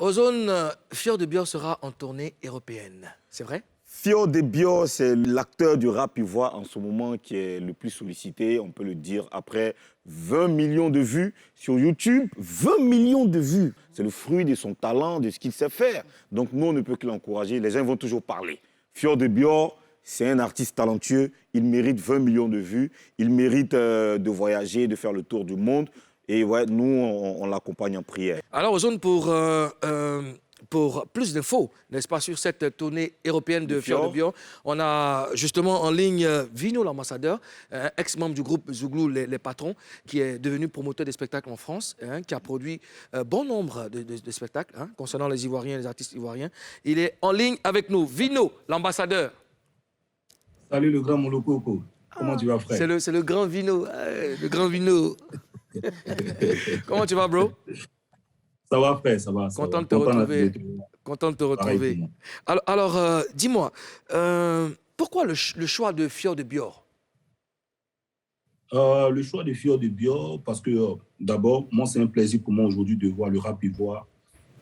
Ozone, Fior de Bior sera en tournée européenne, c'est vrai? Fior de Bior, c'est l'acteur du rap ivoire en ce moment qui est le plus sollicité, on peut le dire, après 20 millions de vues sur YouTube. 20 millions de vues, c'est le fruit de son talent, de ce qu'il sait faire. Donc nous, on ne peut que l'encourager, les gens vont toujours parler. Fior de Bior, c'est un artiste talentueux, il mérite 20 millions de vues, il mérite de voyager, de faire le tour du monde. Et ouais, nous, on l'accompagne en prière. Alors, Ozone, pour plus d'infos, n'est-ce pas, sur cette tournée européenne de Fior de Bior, on a justement en ligne Vino, l'ambassadeur, ex-membre du groupe Zouglou, les Patrons, qui est devenu promoteur des spectacles en France, qui a produit bon nombre de spectacles concernant les Ivoiriens, les artistes ivoiriens. Il est en ligne avec nous. Vino, l'ambassadeur. Salut le grand Molokoko. Comment tu vas, frère? C'est le grand Vino, le grand Vino. Comment tu vas, bro? Ça va, frère, ça va. Content de te retrouver. Content de te retrouver. Alors dis-moi, pourquoi le choix de Fior de Bior? Le choix de Fior de Bior, parce que d'abord, moi, c'est un plaisir pour moi aujourd'hui de voir le rap ivoire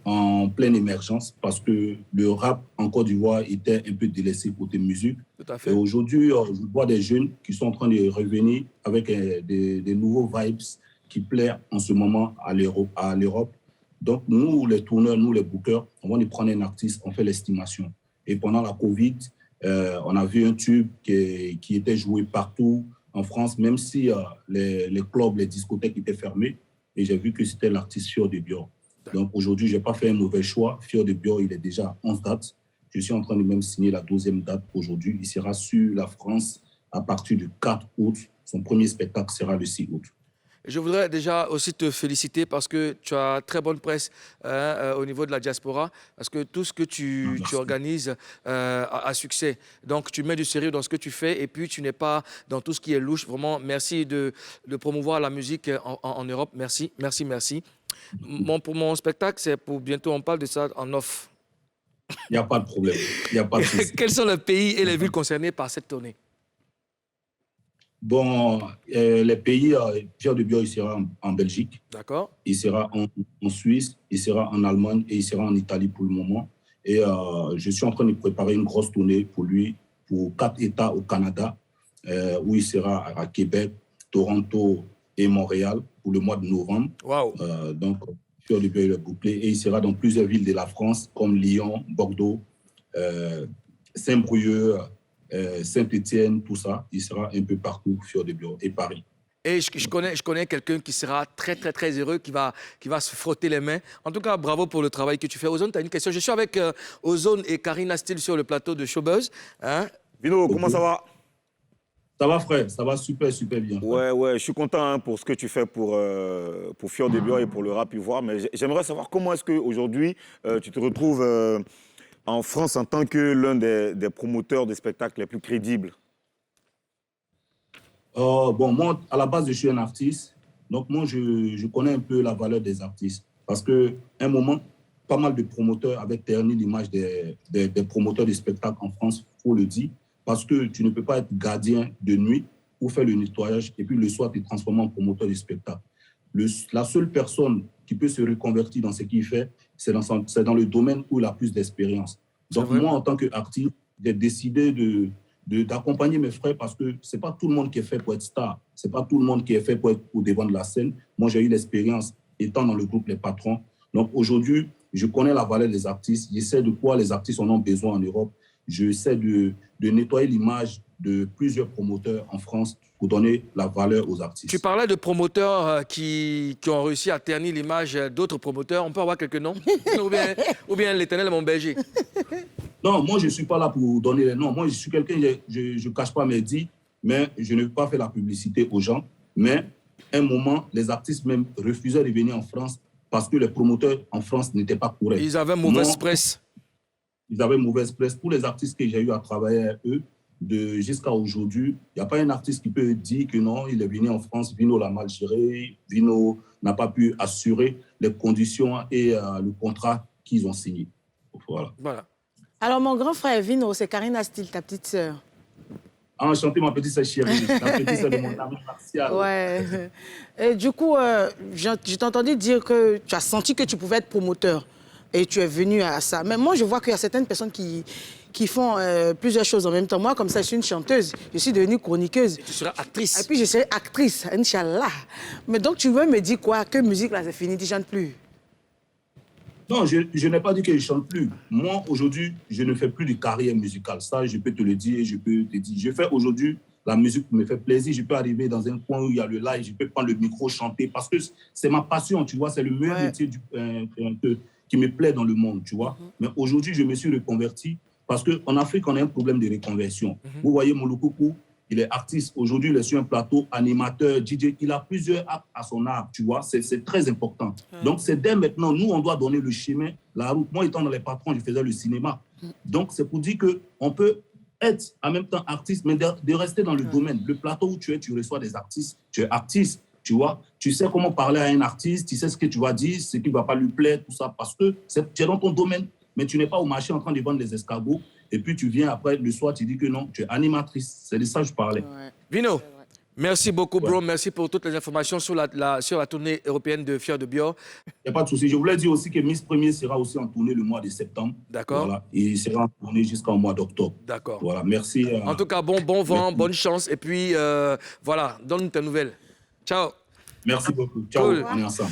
en pleine émergence, parce que le rap en Côte d'Ivoire était un peu délaissé côté musique. Tout à fait. Et aujourd'hui, je vois des jeunes qui sont en train de revenir avec des nouveaux vibes qui plaisent en ce moment à l'Europe. Donc, nous, les tourneurs, nous, les bookers, on va nous prendre un artiste, on fait l'estimation. Et pendant la Covid, on a vu un tube qui était joué partout en France, même si les clubs, les discothèques étaient fermés. Et j'ai vu que c'était l'artiste Fior de Bior. Donc, aujourd'hui, je n'ai pas fait un mauvais choix. Fior de Bior, il est déjà à 11 dates. Je suis en train de même signer la 12e date aujourd'hui. Il sera sur la France à partir du 4 août. Son premier spectacle sera le 6 août. Je voudrais déjà aussi te féliciter parce que tu as très bonne presse au niveau de la diaspora, parce que tout ce que tu organises a succès. Donc, tu mets du sérieux dans ce que tu fais et puis tu n'es pas dans tout ce qui est louche. Vraiment, merci de promouvoir la musique en Europe. Merci, merci, merci. Pour mon spectacle, c'est pour bientôt, on parle de ça en off. Il n'y a pas de problème. Il n'y a pas de souci. Quels sont les pays et les villes concernées par cette tournée? Bon, les pays, Fior de Bior, il sera en Belgique. D'accord. Il sera en Suisse, il sera en Allemagne et il sera en Italie pour le moment. Et je suis en train de préparer une grosse tournée pour lui, pour 4 États au Canada, où il sera à Québec, Toronto et Montréal pour le mois de novembre. Wow. Donc, Fior de Bior, il est bouclé. Et il sera dans plusieurs villes de la France, comme Lyon, Bordeaux, Saint-Brieuc, Saint-Étienne, tout ça. Il sera un peu partout, Fior de Bior, et Paris. Et je connais quelqu'un qui sera très, très, très heureux, qui va se frotter les mains. En tout cas, bravo pour le travail que tu fais. Ozone, tu as une question. Je suis avec Ozone et Karina Steele sur le plateau de Showbuzz. Vino, comment ça va? Ça va, frère, ça va super, super bien. Ouais, je suis content pour ce que tu fais pour Fior de Bior et pour le rap ivoire. Mais j'aimerais savoir comment est-ce qu'aujourd'hui, tu te retrouves en France en tant que l'un des promoteurs des spectacles les plus crédibles. Bon, moi, à la base, je suis un artiste. Donc, moi, je connais un peu la valeur des artistes. Parce qu'à un moment, pas mal de promoteurs avaient terni l'image des promoteurs de spectacles en France, il faut le dire. Parce que tu ne peux pas être gardien de nuit pour faire le nettoyage et puis le soir, te transformer en promoteur de spectacle. La seule personne qui peut se reconvertir dans ce qu'il fait, c'est dans le domaine où il a plus d'expérience. Donc, moi, en tant qu'artiste, j'ai décidé d'accompagner mes frères parce que ce n'est pas tout le monde qui est fait pour être star. Ce n'est pas tout le monde qui est fait pour être au devant de la scène. Moi, j'ai eu l'expérience étant dans le groupe Les Patrons. Donc, aujourd'hui, je connais la valeur des artistes. Je sais de quoi les artistes en ont besoin en Europe. Je sais de nettoyer l'image de plusieurs promoteurs en France pour donner la valeur aux artistes. Tu parlais de promoteurs qui ont réussi à ternir l'image d'autres promoteurs. On peut avoir quelques noms? ou bien l'éternel est mon berger? Non, moi, je ne suis pas là pour donner les noms. Moi, je suis quelqu'un, je ne cache pas mes dits, mais je ne veux pas faire la publicité aux gens. Mais à un moment, les artistes même refusaient de venir en France parce que les promoteurs en France n'étaient pas corrects. Ils avaient mauvaise presse. Ils avaient mauvaise presse. Pour les artistes que j'ai eu à travailler avec eux, jusqu'à aujourd'hui, il n'y a pas un artiste qui peut dire que non, il est venu en France, Vino l'a mal géré, Vino n'a pas pu assurer les conditions et le contrat qu'ils ont signé. Voilà. Alors, mon grand frère Vino, c'est Karina Steele, ta petite sœur. Enchanté, ma petite sœur chérie, la petite sœur de mon ami Martial. Ouais. Et du coup, j'ai entendu dire que tu as senti que tu pouvais être promoteur. et tu es venu à ça. Mais moi, je vois qu'il y a certaines personnes qui font plusieurs choses en même temps. Moi, comme ça, je suis une chanteuse, je suis devenue chroniqueuse. Tu seras actrice. Et puis, je serai actrice, Inch'Allah. Mais donc, tu veux me dire quoi? Que musique, là, c'est fini, tu ne chantes plus? Non, je n'ai pas dit que je ne chante plus. Moi, aujourd'hui, je ne fais plus de carrière musicale. Ça, je peux te le dire, je peux te dire. Je fais aujourd'hui la musique qui me fait plaisir. Je peux arriver dans un coin où il y a le live, je peux prendre le micro, chanter, parce que c'est ma passion, tu vois. C'est le meilleur métier qui me plaît dans le monde, tu vois. Mais aujourd'hui, je me suis reconverti parce qu'en Afrique, on a un problème de reconversion. Vous voyez, Molukuku, il est artiste. Aujourd'hui, il est sur un plateau, animateur, DJ. Il a plusieurs actes à son art, tu vois. C'est très important. Donc, c'est dès maintenant, nous, on doit donner le chemin, la route. Moi, étant dans les patrons, je faisais le cinéma. Donc, c'est pour dire qu'on peut être en même temps artiste, mais de rester dans le domaine. Le plateau où tu es, tu reçois des artistes. Tu es artiste, tu vois. Tu sais comment parler à un artiste, tu sais ce que tu vas dire, ce qui ne va pas lui plaire, tout ça, parce que tu es dans ton domaine. Mais tu n'es pas au marché en train de vendre des escargots. Et puis, tu viens après, le soir, tu dis que non, tu es animatrice. C'est de ça que je parlais. Vino, merci beaucoup, bro. Merci pour toutes les informations sur la tournée européenne de Fier de Bior. Il n'y a pas de souci. Je voulais dire aussi que Miss Premier sera aussi en tournée le mois de septembre. D'accord. Voilà. Et il sera en tournée jusqu'au mois d'octobre. D'accord. Voilà, merci. En tout cas, bon vent, bonne chance. Et puis, voilà, donne-nous tes nouvelles. Ciao. Merci beaucoup. Ciao, Cool. on est ensemble.